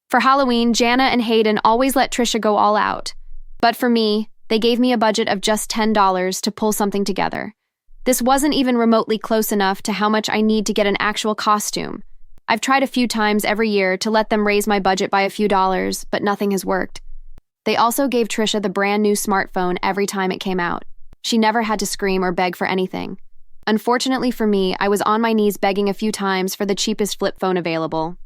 For Halloween, Jana and Hayden always let Trisha go all out. But for me, they gave me a budget of just $10 to pull something together. This wasn't even remotely close enough to how much I need to get an actual costume. I've tried a few times every year to let them raise my budget by a few dollars, but nothing has worked. They also gave Trisha the brand new smartphone every time it came out. She never had to scream or beg for anything. Unfortunately for me, I was on my knees begging a few times for the cheapest flip phone available.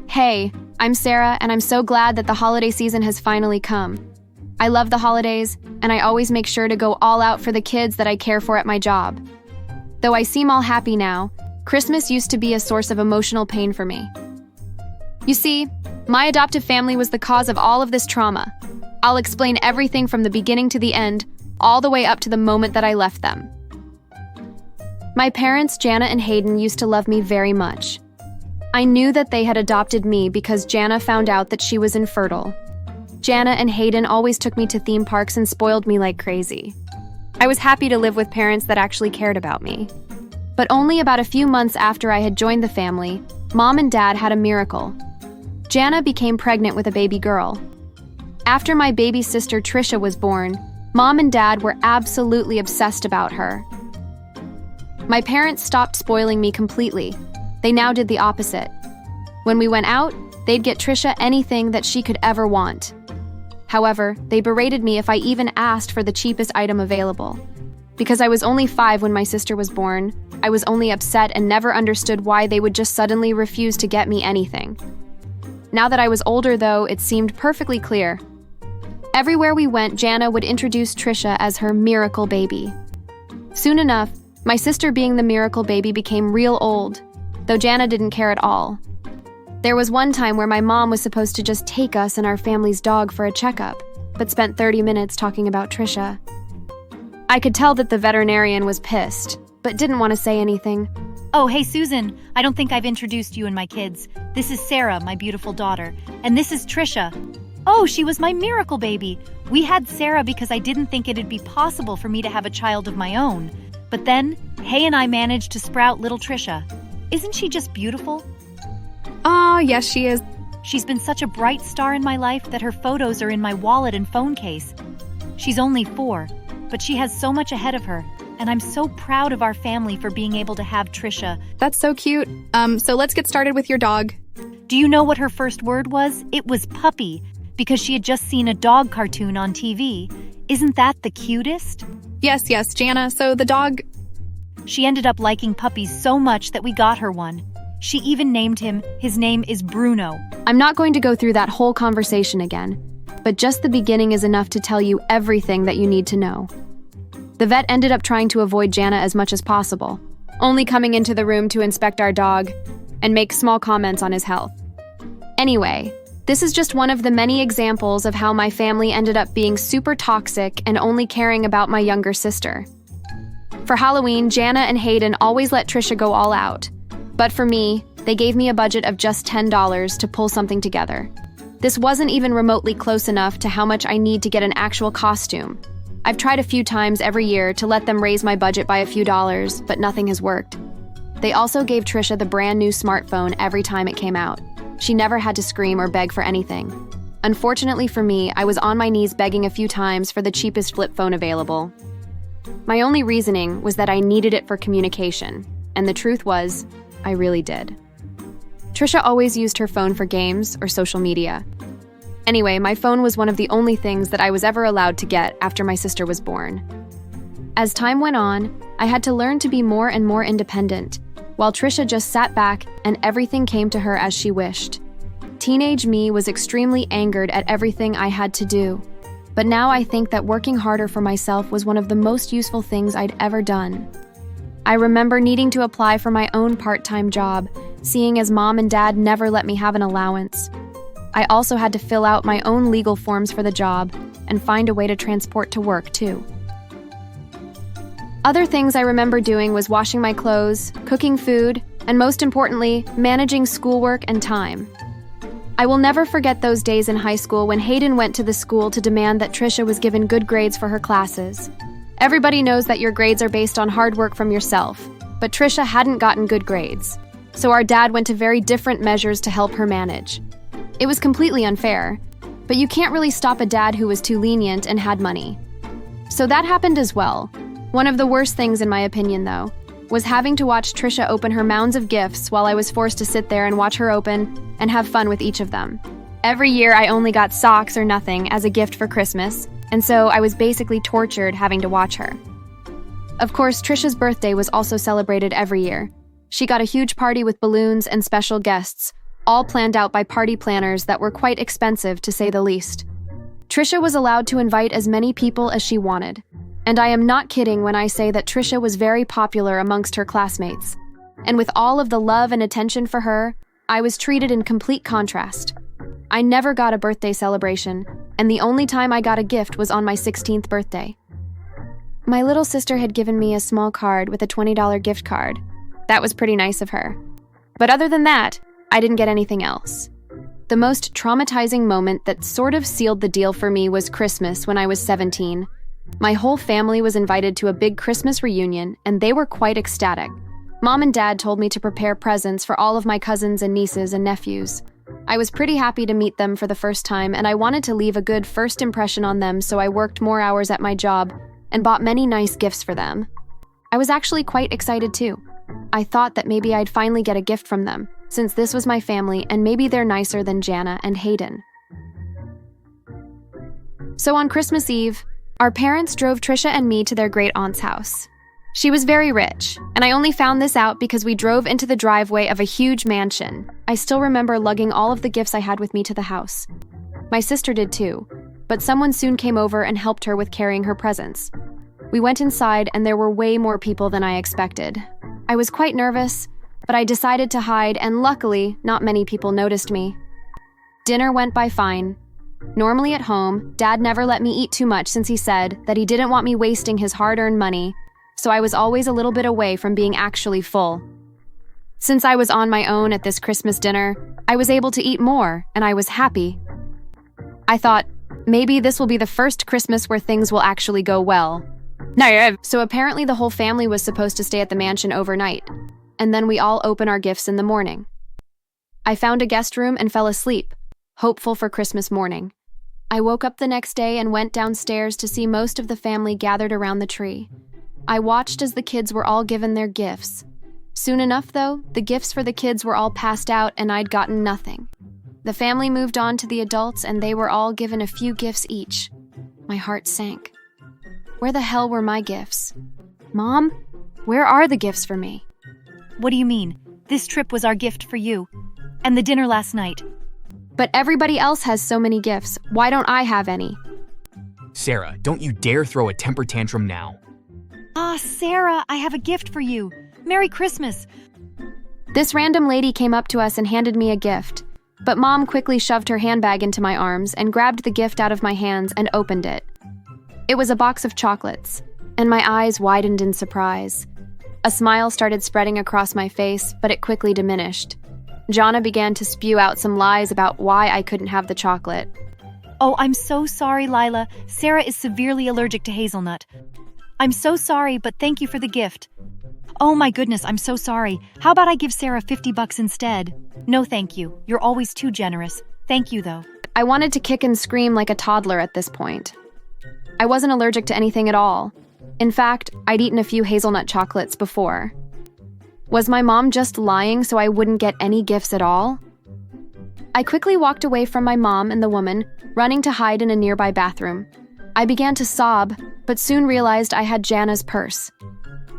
Hey, I'm Sarah, and I'm so glad that the holiday season has finally come. I love the holidays, and I always make sure to go all out for the kids that I care for at my job. Though I seem all happy now, Christmas used to be a source of emotional pain for me. You see, my adoptive family was the cause of all of this trauma. I'll explain everything from the beginning to the end, all the way up to the moment that I left them. My parents, Jana and Hayden, used to love me very much. I knew that they had adopted me because Jana found out that she was infertile. Jana and Hayden always took me to theme parks and spoiled me like crazy. I was happy to live with parents that actually cared about me. But only about a few months after I had joined the family, Mom and Dad had a miracle. Jana became pregnant with a baby girl. After my baby sister Trisha was born, Mom and Dad were absolutely obsessed about her. My parents stopped spoiling me completely. They now did the opposite. When we went out, they'd get Trisha anything that she could ever want. However, they berated me if I even asked for the cheapest item available. Because I was only 5 when my sister was born, I was only upset and never understood why they would just suddenly refuse to get me anything. Now that I was older, though, it seemed perfectly clear. Everywhere we went, Jana would introduce Trisha as her miracle baby. Soon enough, my sister being the miracle baby became real old, though Jana didn't care at all. There was one time where my mom was supposed to just take us and our family's dog for a checkup, but spent 30 minutes talking about Trisha. I could tell that the veterinarian was pissed, but didn't want to say anything. Oh, hey, Susan. I don't think I've introduced you and my kids. This is Sarah, my beautiful daughter. And this is Trisha. Oh, she was my miracle baby. We had Sarah because I didn't think it'd be possible for me to have a child of my own. But then, Hay and I managed to sprout little Trisha. Isn't she just beautiful? Oh, yes, she is. She's been such a bright star in my life that her photos are in my wallet and phone case. She's only 4, but she has so much ahead of her. And I'm so proud of our family for being able to have Trisha. That's so cute. So let's get started with your dog. Do you know what her first word was? It was puppy, because she had just seen a dog cartoon on TV. Isn't that the cutest? Yes, Jana. So the dog... She ended up liking puppies so much that we got her one. She even named him. His name is Bruno. I'm not going to go through that whole conversation again, but just the beginning is enough to tell you everything that you need to know. The vet ended up trying to avoid Jana as much as possible, only coming into the room to inspect our dog and make small comments on his health. Anyway, this is just one of the many examples of how my family ended up being super toxic and only caring about my younger sister. For Halloween, Jana and Hayden always let Trisha go all out. But for me, they gave me a budget of just $10 to pull something together. This wasn't even remotely close enough to how much I need to get an actual costume. I've tried a few times every year to let them raise my budget by a few dollars, but nothing has worked. They also gave Trisha the brand new smartphone every time it came out. She never had to scream or beg for anything. Unfortunately for me, I was on my knees begging a few times for the cheapest flip phone available. My only reasoning was that I needed it for communication, and the truth was, I really did. Trisha always used her phone for games or social media. Anyway, my phone was one of the only things that I was ever allowed to get after my sister was born. As time went on, I had to learn to be more and more independent, while Trisha just sat back and everything came to her as she wished. Teenage me was extremely angered at everything I had to do, but now I think that working harder for myself was one of the most useful things I'd ever done. I remember needing to apply for my own part-time job, seeing as Mom and Dad never let me have an allowance. I also had to fill out my own legal forms for the job and find a way to transport to work, too. Other things I remember doing was washing my clothes, cooking food, and most importantly, managing schoolwork and time. I will never forget those days in high school when Hayden went to the school to demand that Trisha was given good grades for her classes. Everybody knows that your grades are based on hard work from yourself, but Trisha hadn't gotten good grades. so our dad went to very different measures to help her manage. It was completely unfair, but you can't really stop a dad who was too lenient and had money. So that happened as well. One of the worst things, in my opinion, though, was having to watch Trisha open her mounds of gifts while I was forced to sit there and watch her open and have fun with each of them. Every year I only got socks or nothing as a gift for Christmas, and so I was basically tortured having to watch her. Of course, Trisha's birthday was also celebrated every year. She got a huge party with balloons and special guests, all planned out by party planners that were quite expensive, to say the least. Trisha was allowed to invite as many people as she wanted, and I am not kidding when I say that Trisha was very popular amongst her classmates. And with all of the love and attention for her, I was treated in complete contrast. I never got a birthday celebration, and the only time I got a gift was on my 16th birthday. My little sister had given me a small card with a $20 gift card. That was pretty nice of her. But other than that, I didn't get anything else. The most traumatizing moment that sort of sealed the deal for me was Christmas when I was 17. My whole family was invited to a big Christmas reunion, and they were quite ecstatic. Mom and Dad told me to prepare presents for all of my cousins and nieces and nephews. I was pretty happy to meet them for the first time, and I wanted to leave a good first impression on them, so I worked more hours at my job and bought many nice gifts for them. I was actually quite excited too. I thought that maybe I'd finally get a gift from them, since this was my family and maybe they're nicer than Jana and Hayden. So on Christmas Eve, our parents drove Trisha and me to their great-aunt's house. She was very rich, and I only found this out because we drove into the driveway of a huge mansion. I still remember lugging all of the gifts I had with me to the house. My sister did too, but someone soon came over and helped her with carrying her presents. We went inside and there were way more people than I expected. I was quite nervous, but I decided to hide, and luckily, not many people noticed me. Dinner went by fine. Normally at home, Dad never let me eat too much since he said that he didn't want me wasting his hard-earned money, so I was always a little bit away from being actually full. Since I was on my own at this Christmas dinner, I was able to eat more, and I was happy. I thought, maybe this will be the first Christmas where things will actually go well. So apparently the whole family was supposed to stay at the mansion overnight, and then we all open our gifts in the morning. I found a guest room and fell asleep, hopeful for Christmas morning. I woke up the next day and went downstairs to see most of the family gathered around the tree. I watched as the kids were all given their gifts. Soon enough, though, the gifts for the kids were all passed out and I'd gotten nothing. The family moved on to the adults and they were all given a few gifts each. My heart sank. Where the hell were my gifts? Mom, where are the gifts for me? What do you mean? This trip was our gift for you. And the dinner last night. But everybody else has so many gifts. Why don't I have any? Sarah, don't you dare throw a temper tantrum now. Ah, Sarah, I have a gift for you. Merry Christmas. This random lady came up to us and handed me a gift, but Mom quickly shoved her handbag into my arms and grabbed the gift out of my hands and opened it. It was a box of chocolates, and my eyes widened in surprise. A smile started spreading across my face, but it quickly diminished. Jana began to spew out some lies about why I couldn't have the chocolate. Oh, I'm so sorry, Lila. Sarah is severely allergic to hazelnut. I'm so sorry, but thank you for the gift. Oh my goodness, I'm so sorry. How about I give Sarah $50 instead? No, thank you. You're always too generous. Thank you, though. I wanted to kick and scream like a toddler at this point. I wasn't allergic to anything at all. In fact, I'd eaten a few hazelnut chocolates before. Was my mom just lying so I wouldn't get any gifts at all? I quickly walked away from my mom and the woman, running to hide in a nearby bathroom. I began to sob, but soon realized I had Jana's purse.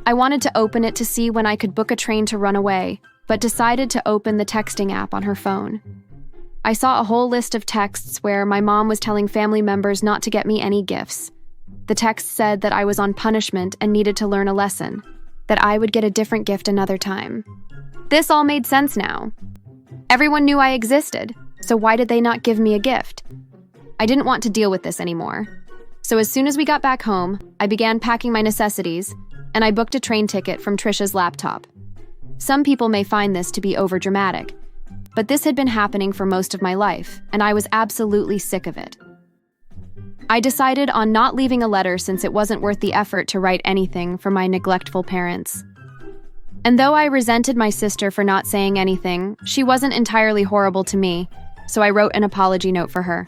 I wanted to open it to see when I could book a train to run away, but decided to open the texting app on her phone. I saw a whole list of texts where my mom was telling family members not to get me any gifts. The text said that I was on punishment and needed to learn a lesson, that I would get a different gift another time. This all made sense now. Everyone knew I existed, so why did they not give me a gift? I didn't want to deal with this anymore. So as soon as we got back home, I began packing my necessities, and I booked a train ticket from Trisha's laptop. Some people may find this to be overdramatic, but this had been happening for most of my life, and I was absolutely sick of it. I decided on not leaving a letter since it wasn't worth the effort to write anything for my neglectful parents. And though I resented my sister for not saying anything, she wasn't entirely horrible to me, so I wrote an apology note for her.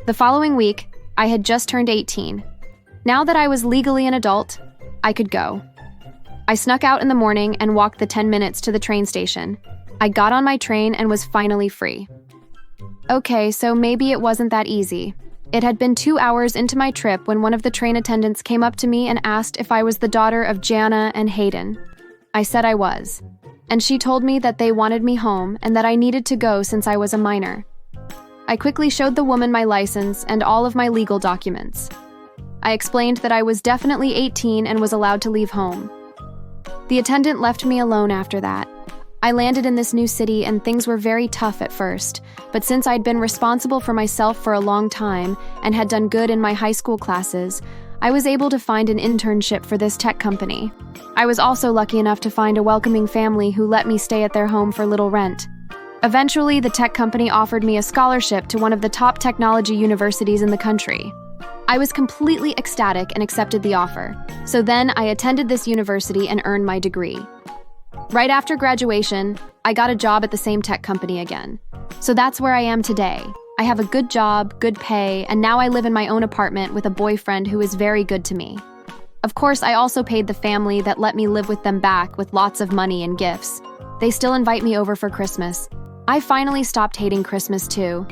The following week, I had just turned 18. Now that I was legally an adult, I could go. I snuck out in the morning and walked the 10 minutes to the train station. I got on my train and was finally free. Okay, so maybe it wasn't that easy. It had been 2 hours into my trip when one of the train attendants came up to me and asked if I was the daughter of Jana and Hayden. I said I was, and she told me that they wanted me home and that I needed to go since I was a minor. I quickly showed the woman my license and all of my legal documents. I explained that I was definitely 18 and was allowed to leave home. The attendant left me alone after that. I landed in this new city and things were very tough at first, but since I'd been responsible for myself for a long time and had done good in my high school classes, I was able to find an internship for this tech company. I was also lucky enough to find a welcoming family who let me stay at their home for little rent. Eventually, the tech company offered me a scholarship to one of the top technology universities in the country. I was completely ecstatic and accepted the offer. So then I attended this university and earned my degree. Right after graduation, I got a job at the same tech company again. So that's where I am today. I have a good job, good pay, and now I live in my own apartment with a boyfriend who is very good to me. Of course, I also paid the family that let me live with them back with lots of money and gifts. They still invite me over for Christmas. I finally stopped hating Christmas too.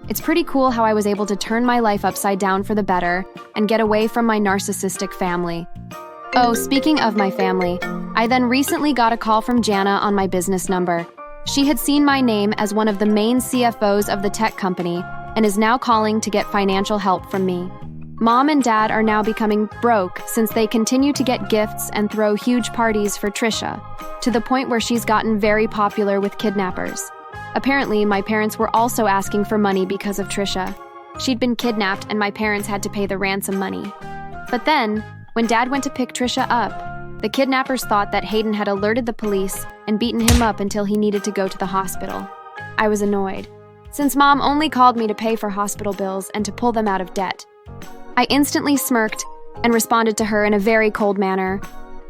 It's pretty cool how I was able to turn my life upside down for the better and get away from my narcissistic family. Oh, speaking of my family, I then recently got a call from Jana on my business number. She had seen my name as one of the main CFOs of the tech company and is now calling to get financial help from me. Mom and Dad are now becoming broke since they continue to get gifts and throw huge parties for Trisha, to the point where she's gotten very popular with kidnappers. Apparently, my parents were also asking for money because of Trisha. She'd been kidnapped and my parents had to pay the ransom money. But then, when Dad went to pick Trisha up, the kidnappers thought that Hayden had alerted the police and beaten him up until he needed to go to the hospital. I was annoyed, since Mom only called me to pay for hospital bills and to pull them out of debt. I instantly smirked and responded to her in a very cold manner.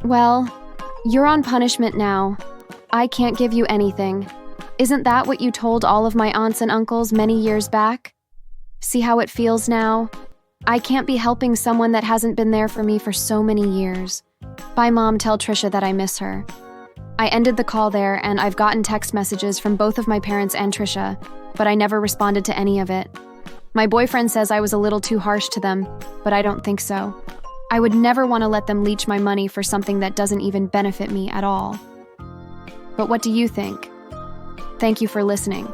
Well, you're on punishment now. I can't give you anything. Isn't that what you told all of my aunts and uncles many years back? See how it feels now? I can't be helping someone that hasn't been there for me for so many years. Bye, Mom. Tell Trisha that I miss her. I ended the call there, and I've gotten text messages from both of my parents and Trisha, but I never responded to any of it. My boyfriend says I was a little too harsh to them, but I don't think so. I would never want to let them leech my money for something that doesn't even benefit me at all. But what do you think? Thank you for listening.